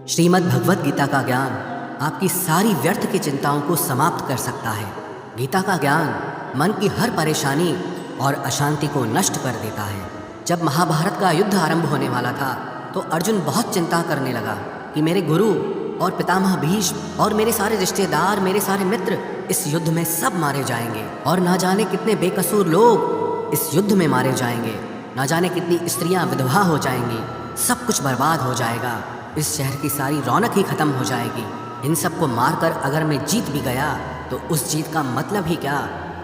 श्रीमद् भगवत गीता का ज्ञान आपकी सारी व्यर्थ की चिंताओं को समाप्त कर सकता है। गीता का ज्ञान मन की हर परेशानी और अशांति को नष्ट कर देता है। जब महाभारत का युद्ध आरंभ होने वाला था तो अर्जुन बहुत चिंता करने लगा कि मेरे गुरु और पितामह भीष्म और मेरे सारे रिश्तेदार, मेरे सारे मित्र इस युद्ध में सब मारे जाएंगे और ना जाने कितने बेकसूर लोग इस युद्ध में मारे जाएंगे, ना जाने कितनी स्त्रियां विधवा हो जाएंगी, सब कुछ बर्बाद हो जाएगा, इस शहर की सारी रौनक ही खत्म हो जाएगी। इन सबको मारकर अगर मैं जीत भी गया तो उस जीत का मतलब ही क्या,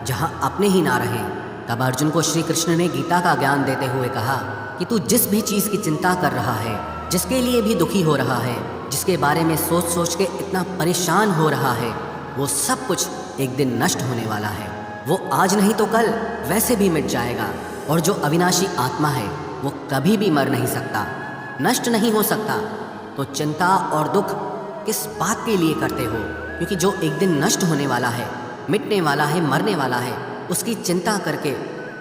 जहां अपने ही ना रहे। तब अर्जुन को श्री कृष्ण ने गीता का ज्ञान देते हुए कहा कि तू जिस भी चीज़ की चिंता कर रहा है, जिसके लिए भी दुखी हो रहा है, जिसके बारे में सोच सोच के इतना परेशान हो रहा है, वो सब कुछ एक दिन नष्ट होने वाला है। वो आज नहीं तो कल वैसे भी मिट जाएगा। और जो अविनाशी आत्मा है वो कभी भी मर नहीं सकता, नष्ट नहीं हो सकता। तो चिंता और दुख किस बात के लिए करते हो? क्योंकि जो एक दिन नष्ट होने वाला है, मिटने वाला है, मरने वाला है, उसकी चिंता करके,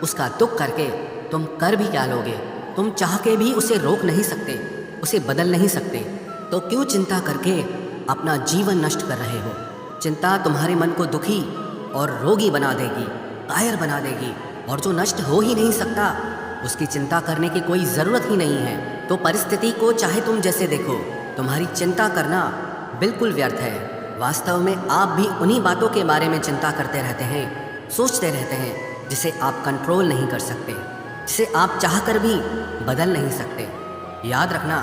उसका दुख करके तुम कर भी क्या लोगे? तुम चाह के भी उसे रोक नहीं सकते, उसे बदल नहीं सकते। तो क्यों चिंता करके अपना जीवन नष्ट कर रहे हो? चिंता तुम्हारे मन को दुखी और रोगी बना देगी, कायर बना देगी। और जो नष्ट हो ही नहीं सकता उसकी चिंता करने की कोई ज़रूरत ही नहीं है। तो परिस्थिति को चाहे तुम जैसे देखो, तुम्हारी चिंता करना बिल्कुल व्यर्थ है। वास्तव में आप भी उन्हीं बातों के बारे में चिंता करते रहते हैं, सोचते रहते हैं, जिसे आप कंट्रोल नहीं कर सकते, जिसे आप चाहकर भी बदल नहीं सकते। याद रखना,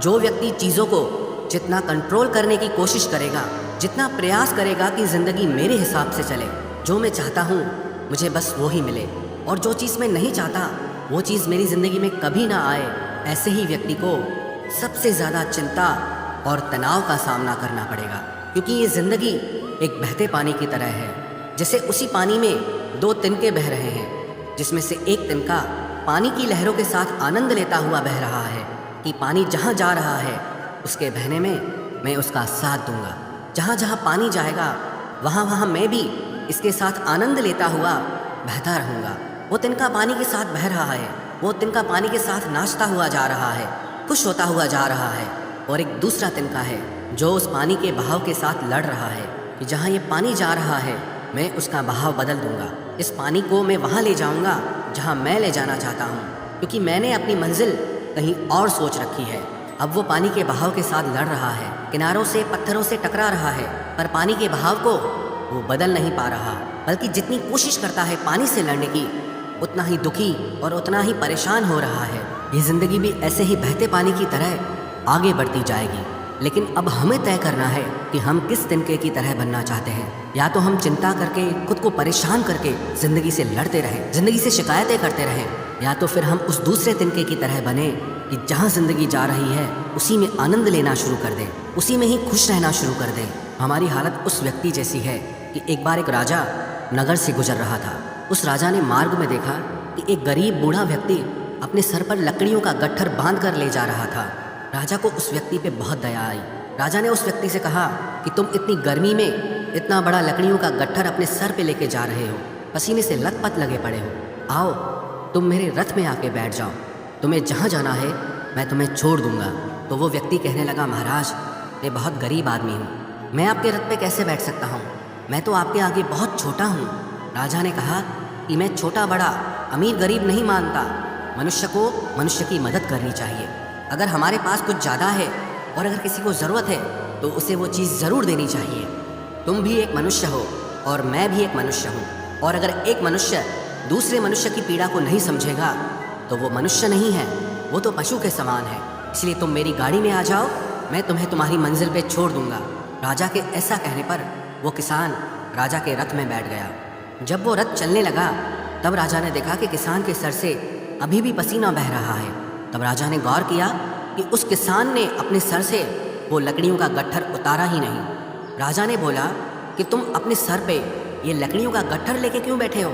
जो व्यक्ति चीज़ों को जितना कंट्रोल करने की कोशिश करेगा, जितना प्रयास करेगा कि ज़िंदगी मेरे हिसाब से चले, जो मैं चाहता हूँ मुझे बस वो ही मिले, और जो चीज़ मैं नहीं चाहता वो चीज़ मेरी ज़िंदगी में कभी ना आए, ऐसे ही व्यक्ति को सबसे ज़्यादा चिंता और तनाव का सामना करना पड़ेगा। क्योंकि ये ज़िंदगी एक बहते पानी की तरह है। जैसे उसी पानी में दो तिनके बह रहे हैं, जिसमें से एक तिनका पानी की लहरों के साथ आनंद लेता हुआ बह रहा है कि पानी जहाँ जा रहा है उसके बहने में मैं उसका साथ दूंगा। जहाँ जहाँ पानी जाएगा वहाँ वहाँ मैं भी इसके साथ आनंद लेता हुआ बहता रहूँगा। वो तिनका पानी के साथ बह रहा है, वो तिनका पानी के साथ नाचता हुआ जा रहा है, खुश होता हुआ जा रहा है। और एक दूसरा तिनका है जो उस पानी के बहाव के साथ लड़ रहा है कि जहाँ ये पानी जा रहा है मैं उसका बहाव बदल दूंगा, इस पानी को मैं वहाँ ले जाऊंगा जहाँ मैं ले जाना चाहता हूँ, क्योंकि मैंने अपनी मंजिल कहीं और सोच रखी है। अब वो पानी के बहाव के साथ लड़ रहा है, किनारों से पत्थरों से टकरा रहा है, पर पानी के बहाव को वो बदल नहीं पा रहा, बल्कि जितनी कोशिश करता है पानी से लड़ने की, उतना ही दुखी और उतना ही परेशान हो रहा है। ये ज़िंदगी भी ऐसे ही बहते पानी की तरह आगे बढ़ती जाएगी। लेकिन अब हमें तय करना है कि हम किस तिनके की तरह बनना चाहते हैं। या तो हम चिंता करके, खुद को परेशान करके ज़िंदगी से लड़ते रहें, ज़िंदगी से शिकायतें करते रहें, या तो फिर हम उस दूसरे तिनके की तरह बने कि जहाँ ज़िंदगी जा रही है उसी में आनंद लेना शुरू कर दें, उसी में ही खुश रहना शुरू कर दें। हमारी हालत उस व्यक्ति जैसी है कि एक बार एक राजा नगर से गुजर रहा था। उस राजा ने मार्ग में देखा कि एक गरीब बूढ़ा व्यक्ति अपने सर पर लकड़ियों का गट्ठर बांध कर ले जा रहा था। राजा को उस व्यक्ति पे बहुत दया आई। राजा ने उस व्यक्ति से कहा कि तुम इतनी गर्मी में इतना बड़ा लकड़ियों का गट्ठर अपने सर पे लेके जा रहे हो, पसीने से लथपथ लगे पड़े हो, आओ तुम मेरे रथ में आके बैठ जाओ, तुम्हें जहाँ जाना है मैं तुम्हें छोड़ दूंगा। तो वो व्यक्ति कहने लगा, महाराज मैं बहुत गरीब आदमी हूँ, मैं आपके रथ पे कैसे बैठ सकता हूँ, मैं तो आपके आगे बहुत छोटा हूँ। राजा ने कहा कि मैं छोटा बड़ा, अमीर गरीब नहीं मानता, मनुष्य को मनुष्य की मदद करनी चाहिए। अगर हमारे पास कुछ ज़्यादा है और अगर किसी को ज़रूरत है तो उसे वो चीज़ ज़रूर देनी चाहिए। तुम भी एक मनुष्य हो और मैं भी एक मनुष्य हूँ, और अगर एक मनुष्य दूसरे मनुष्य की पीड़ा को नहीं समझेगा तो वो मनुष्य नहीं है, वो तो पशु के समान है। इसलिए तुम मेरी गाड़ी में आ जाओ, मैं तुम्हें तुम्हारी मंजिल पे छोड़ दूंगा। राजा के ऐसा कहने पर वो किसान राजा के रथ में बैठ गया। जब वो रथ चलने लगा तब राजा ने देखा कि किसान के सर से अभी भी पसीना बह रहा है। तब राजा ने गौर किया कि उस किसान ने अपने सर से वो लकड़ियों का गट्ठर उतारा ही नहीं। राजा ने बोला कि तुम अपने सर पे ये लकड़ियों का गट्ठर लेके क्यों बैठे हो?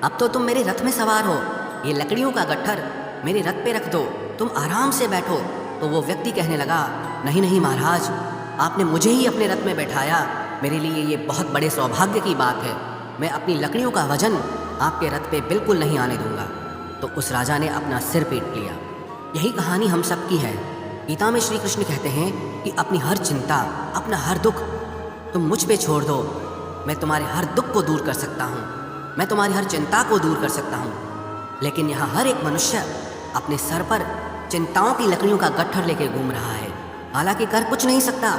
अब तो तुम मेरे रथ में सवार हो, ये लकड़ियों का गट्ठर मेरे रथ पे रख दो, तुम आराम से बैठो। तो वो व्यक्ति कहने लगा, नहीं नहीं महाराज, आपने मुझे ही अपने रथ में बैठाया, मेरे लिए ये बहुत बड़े सौभाग्य की बात है, मैं अपनी लकड़ियों का वजन आपके रथ पे बिल्कुल नहीं आने दूंगा। तो उस राजा ने अपना सिर पीट लिया। यही कहानी हम सब की है। गीता में श्री कृष्ण कहते हैं कि अपनी हर चिंता, अपना हर दुख तुम मुझ पे छोड़ दो, मैं तुम्हारे हर दुख को दूर कर सकता हूँ, मैं तुम्हारी हर चिंता को दूर कर सकता हूँ। लेकिन यहाँ हर एक मनुष्य अपने सर पर चिंताओं की लकड़ियों का गट्ठर लेके घूम रहा है। हालांकि कर कुछ नहीं सकता,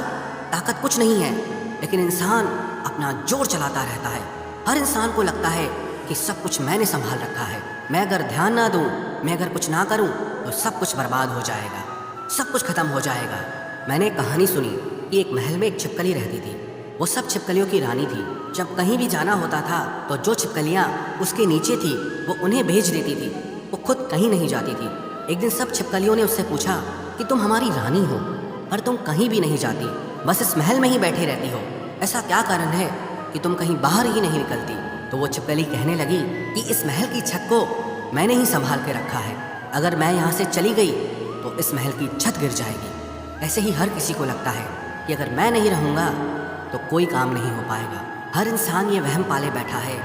ताकत कुछ नहीं है, लेकिन इंसान अपना जोर चलाता रहता है। हर इंसान को लगता है कि सब कुछ मैंने संभाल रखा है, मैं अगर ध्यान ना दूँ, मैं अगर कुछ ना करूँ तो सब कुछ बर्बाद हो जाएगा, सब कुछ खत्म हो जाएगा। मैंने एक कहानी सुनी कि एक महल में एक छिपकली रहती थी। वो सब छिपकलियों की रानी थी। जब कहीं भी जाना होता था तो जो छिपकलियाँ उसके नीचे थी वो उन्हें भेज देती थी, वो खुद कहीं नहीं जाती थी। एक दिन सब छिपकलियों ने उससे पूछा कि तुम हमारी रानी हो पर तुम कहीं भी नहीं जाती, बस इस महल में ही बैठी रहती हो, ऐसा क्या कारण है कि तुम कहीं बाहर ही नहीं निकलती? तो वो छिपकली कहने लगी कि इस महल की छत को मैंने ही संभाल के रखा है, अगर मैं यहाँ से चली गई तो इस महल की छत गिर जाएगी। ऐसे ही हर किसी को लगता है कि अगर मैं नहीं रहूँगा तो कोई काम नहीं हो पाएगा। हर इंसान ये वहम पाले बैठा है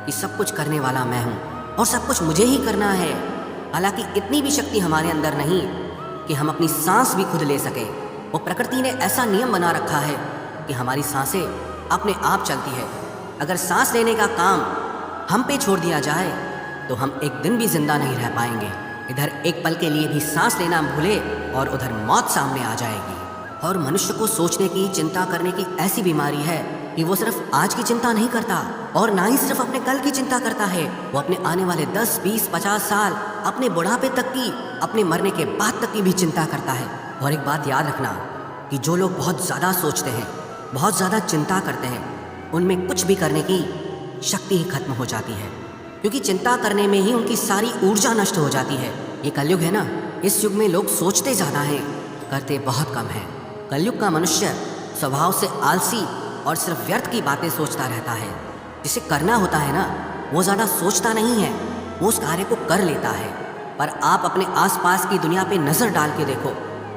कि सब कुछ करने वाला मैं हूँ और सब कुछ मुझे ही करना है। हालांकि इतनी भी शक्ति हमारे अंदर नहीं कि हम अपनी सांस भी खुद ले सकें। वो प्रकृति ने ऐसा नियम बना रखा है कि हमारी सांसें अपने आप चलती है। अगर सांस लेने का काम हम पे छोड़ दिया जाए तो हम एक दिन भी जिंदा नहीं रह पाएंगे। इधर एक पल के लिए भी सांस लेना भूले और उधर मौत सामने आ जाएगी। और मनुष्य को सोचने की, चिंता करने की ऐसी बीमारी है कि वो सिर्फ आज की चिंता नहीं करता और ना ही सिर्फ अपने कल की चिंता करता है, वो अपने आने वाले 10, 20, 50 साल, अपने बुढ़ापे तक की, अपने मरने के बाद तक की भी चिंता करता है। और एक बात याद रखना कि जो लोग बहुत ज़्यादा सोचते हैं, बहुत ज़्यादा चिंता करते हैं, उनमें कुछ भी करने की शक्ति ही खत्म हो जाती है, क्योंकि चिंता करने में ही उनकी सारी ऊर्जा नष्ट हो जाती है। ये कलयुग है ना, इस युग में लोग सोचते ज़्यादा हैं, करते बहुत कम हैं। कलयुग का मनुष्य स्वभाव से आलसी और सिर्फ व्यर्थ की बातें सोचता रहता है। जिसे करना होता है ना, वो ज़्यादा सोचता नहीं है, वो उस कार्य को कर लेता है। पर आप अपने आसपास की दुनिया पे नज़र डाल के देखो,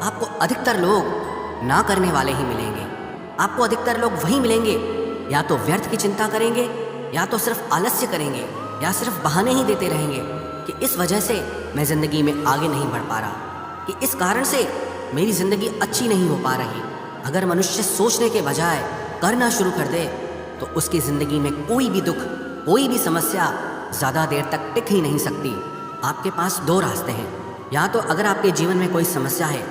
आपको अधिकतर लोग ना करने वाले ही मिलेंगे। आपको अधिकतर लोग वही मिलेंगे या तो व्यर्थ की चिंता करेंगे, या तो सिर्फ आलस्य करेंगे, या सिर्फ बहाने ही देते रहेंगे कि इस वजह से मैं ज़िंदगी में आगे नहीं बढ़ पा रहा, कि इस कारण से मेरी ज़िंदगी अच्छी नहीं हो पा रही। अगर मनुष्य सोचने के बजाय करना शुरू कर दे तो उसकी ज़िंदगी में कोई भी दुख, कोई भी समस्या ज़्यादा देर तक टिक ही नहीं सकती। आपके पास दो रास्ते हैं, या तो अगर आपके जीवन में कोई समस्या है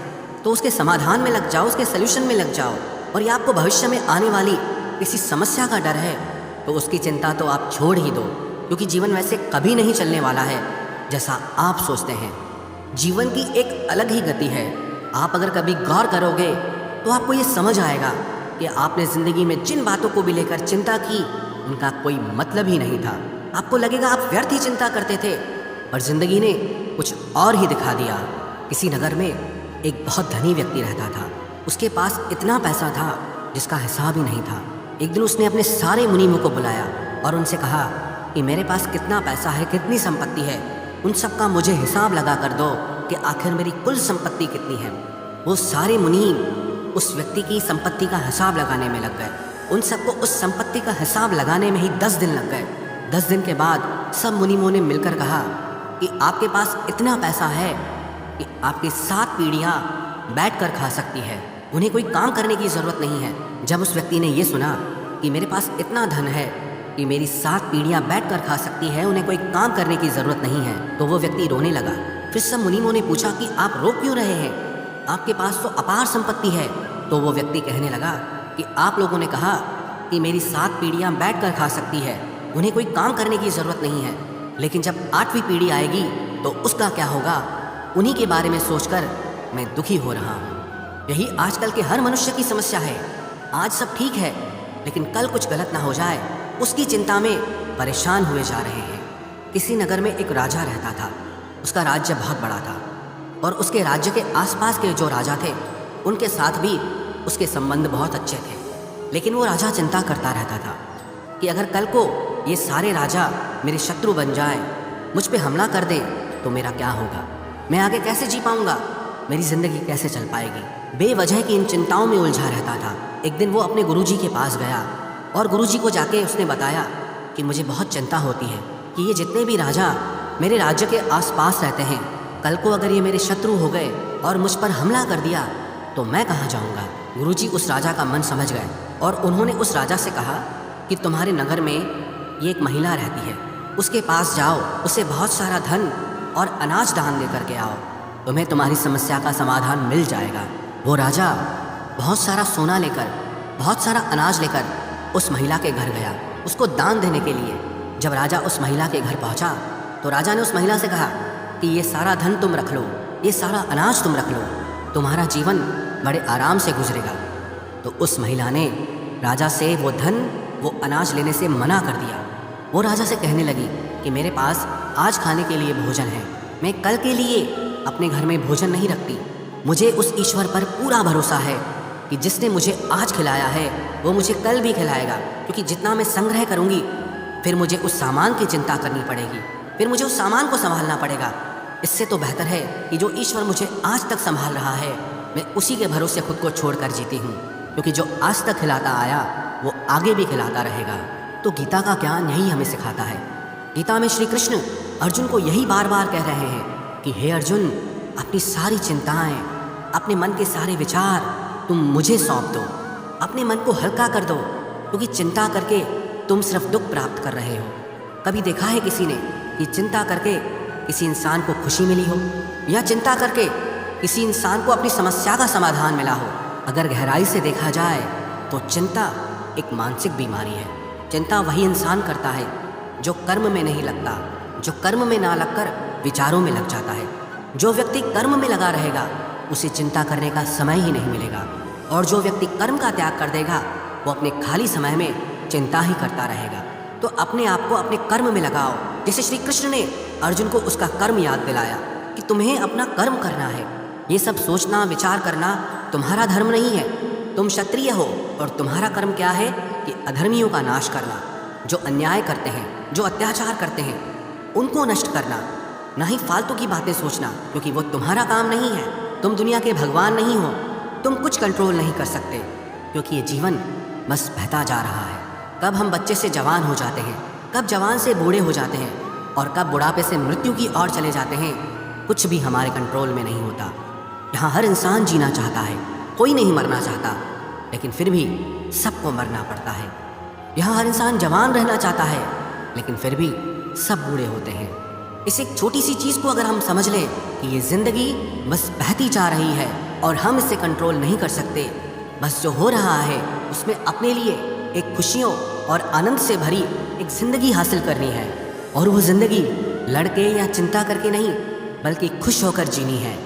तो उसके समाधान में लग जाओ, उसके सल्यूशन में लग जाओ, और या आपको भविष्य में आने वाली किसी समस्या का डर है तो उसकी चिंता तो आप छोड़ ही दो, क्योंकि जीवन वैसे कभी नहीं चलने वाला है जैसा आप सोचते हैं। जीवन की एक अलग ही गति है। आप अगर कभी गौर करोगे तो आपको ये समझ आएगा कि आपने ज़िंदगी में जिन बातों को भी लेकर चिंता की उनका कोई मतलब ही नहीं था। आपको लगेगा आप व्यर्थ ही चिंता करते थे, पर ज़िंदगी ने कुछ और ही दिखा दिया। किसी नगर में एक बहुत धनी व्यक्ति रहता था। उसके पास इतना पैसा था जिसका हिसाब ही नहीं था। एक दिन उसने अपने सारे मुनीमों को बुलाया और उनसे कहा कि मेरे पास कितना पैसा है, कितनी संपत्ति है, उन सब का मुझे हिसाब लगा कर दो कि आखिर मेरी कुल संपत्ति कितनी है। वो सारे मुनीम उस व्यक्ति की संपत्ति का हिसाब लगाने में लग गए। उन सबको उस संपत्ति का हिसाब लगाने में ही 10 दिन लग गए। 10 दिन के बाद सब मुनीमों ने मिलकर कहा कि आपके पास इतना पैसा है कि आपकी 7 पीढ़ियाँ बैठकर खा सकती है, उन्हें कोई काम करने की ज़रूरत नहीं है। जब उस व्यक्ति ने ये सुना कि मेरे पास इतना धन है कि मेरी 7 पीढ़ियाँ बैठकर खा सकती है, उन्हें कोई काम करने की ज़रूरत नहीं है, तो वो व्यक्ति रोने लगा। फिर सब मुनीमों ने पूछा कि आप रो क्यों रहे हैं, आपके पास तो अपार संपत्ति है। तो वो व्यक्ति कहने लगा कि आप लोगों ने कहा कि मेरी 7 पीढ़ियाँ बैठकर खा सकती है, उन्हें कोई काम करने की ज़रूरत नहीं है, लेकिन जब 8वीं पीढ़ी आएगी तो उसका क्या होगा, उन्हीं के बारे में सोचकर मैं दुखी हो रहा हूँ। यही आजकल के हर मनुष्य की समस्या है। आज सब ठीक है, लेकिन कल कुछ गलत ना हो जाए, उसकी चिंता में परेशान हुए जा रहे हैं। किसी नगर में एक राजा रहता था। उसका राज्य बहुत बड़ा था और उसके राज्य के आसपास के जो राजा थे उनके साथ भी उसके संबंध बहुत अच्छे थे। लेकिन वो राजा चिंता करता रहता था कि अगर कल को ये सारे राजा मेरे शत्रु बन जाए, मुझ पे हमला कर दें तो मेरा क्या होगा, मैं आगे कैसे जी पाऊंगा, मेरी ज़िंदगी कैसे चल पाएगी। बेवजह की इन चिंताओं में उलझा रहता था। एक दिन वो अपने गुरुजी के पास गया और गुरुजी को जाके उसने बताया कि मुझे बहुत चिंता होती है कि ये जितने भी राजा मेरे राज्य के आसपास रहते हैं कल को अगर ये मेरे शत्रु हो गए और मुझ पर हमला कर दिया तो मैं कहाँ जाऊँगा। गुरुजी उस राजा का मन समझ गए और उन्होंने उस राजा से कहा कि तुम्हारे नगर में ये एक महिला रहती है, उसके पास जाओ, उसे बहुत सारा धन और अनाज दान लेकर के आओ, तुम्हें तुम्हारी समस्या का समाधान मिल जाएगा। वो राजा बहुत सारा सोना लेकर, बहुत सारा अनाज लेकर उस महिला के घर गया उसको दान देने के लिए। जब राजा उस महिला के घर पहुंचा तो राजा ने उस महिला से कहा कि ये सारा धन तुम रख लो, ये सारा अनाज तुम रख लो, तुम्हारा जीवन बड़े आराम से गुजरेगा। तो उस महिला ने राजा से वो धन, वो अनाज लेने से मना कर दिया। वो राजा से कहने लगी कि मेरे पास आज खाने के लिए भोजन है, मैं कल के लिए अपने घर में भोजन नहीं रखती। मुझे उस ईश्वर पर पूरा भरोसा है कि जिसने मुझे आज खिलाया है वो मुझे कल भी खिलाएगा, क्योंकि जितना मैं संग्रह करूँगी फिर मुझे उस सामान की चिंता करनी पड़ेगी, फिर मुझे उस सामान को संभालना पड़ेगा। इससे तो बेहतर है कि जो ईश्वर मुझे आज तक संभाल रहा है मैं उसी के भरोसे खुद को छोड़कर जीती हूँ, क्योंकि जो आज तक खिलाता आया वो आगे भी खिलाता रहेगा। तो गीता का ज्ञान यही हमें सिखाता है। गीता में श्री कृष्ण अर्जुन को यही बार बार कह रहे हैं कि हे अर्जुन, अपनी सारी चिंताएं, अपने मन के सारे विचार तुम मुझे सौंप दो, अपने मन को हल्का कर दो, क्योंकि चिंता करके तुम सिर्फ दुख प्राप्त कर रहे हो। कभी देखा है किसी ने कि चिंता करके किसी इंसान को खुशी मिली हो, या चिंता करके किसी इंसान को अपनी समस्या का समाधान मिला हो? अगर गहराई से देखा जाए तो चिंता एक मानसिक बीमारी है। चिंता वही इंसान करता है जो कर्म में नहीं लगता, जो कर्म में ना लगकर विचारों में लग जाता है। जो व्यक्ति कर्म में लगा रहेगा उसे चिंता करने का समय ही नहीं मिलेगा, और जो व्यक्ति कर्म का त्याग कर देगा वो अपने खाली समय में चिंता ही करता रहेगा। तो अपने आप को अपने कर्म में लगाओ, जैसे श्री कृष्ण ने अर्जुन को उसका कर्म याद दिलाया कि तुम्हें अपना कर्म करना है। ये सब सोचना विचार करना तुम्हारा धर्म नहीं है। तुम क्षत्रिय हो और तुम्हारा कर्म क्या है कि अधर्मियों का नाश करना, जो अन्याय करते हैं, जो अत्याचार करते हैं, उनको नष्ट करना, ना ही फालतू की बातें सोचना, क्योंकि वो तुम्हारा काम नहीं है। तुम दुनिया के भगवान नहीं हो, तुम कुछ कंट्रोल नहीं कर सकते, क्योंकि ये जीवन बस बहता जा रहा है। कब हम बच्चे से जवान हो जाते हैं, कब जवान से बूढ़े हो जाते हैं, और कब बुढ़ापे से मृत्यु की ओर चले जाते हैं, कुछ भी हमारे कंट्रोल में नहीं होता। यहाँ हर इंसान जीना चाहता है, कोई नहीं मरना चाहता, लेकिन फिर भी सबको मरना पड़ता है। यहाँ हर इंसान जवान रहना चाहता है, लेकिन फिर भी सब बूढ़े होते हैं। इस एक छोटी सी चीज़ को अगर हम समझ लें कि ये ज़िंदगी बस बहती जा रही है और हम इसे कंट्रोल नहीं कर सकते, बस जो हो रहा है उसमें अपने लिए एक खुशियों और आनंद से भरी एक ज़िंदगी हासिल करनी है, और वो ज़िंदगी लड़के या चिंता करके नहीं बल्कि खुश होकर जीनी है।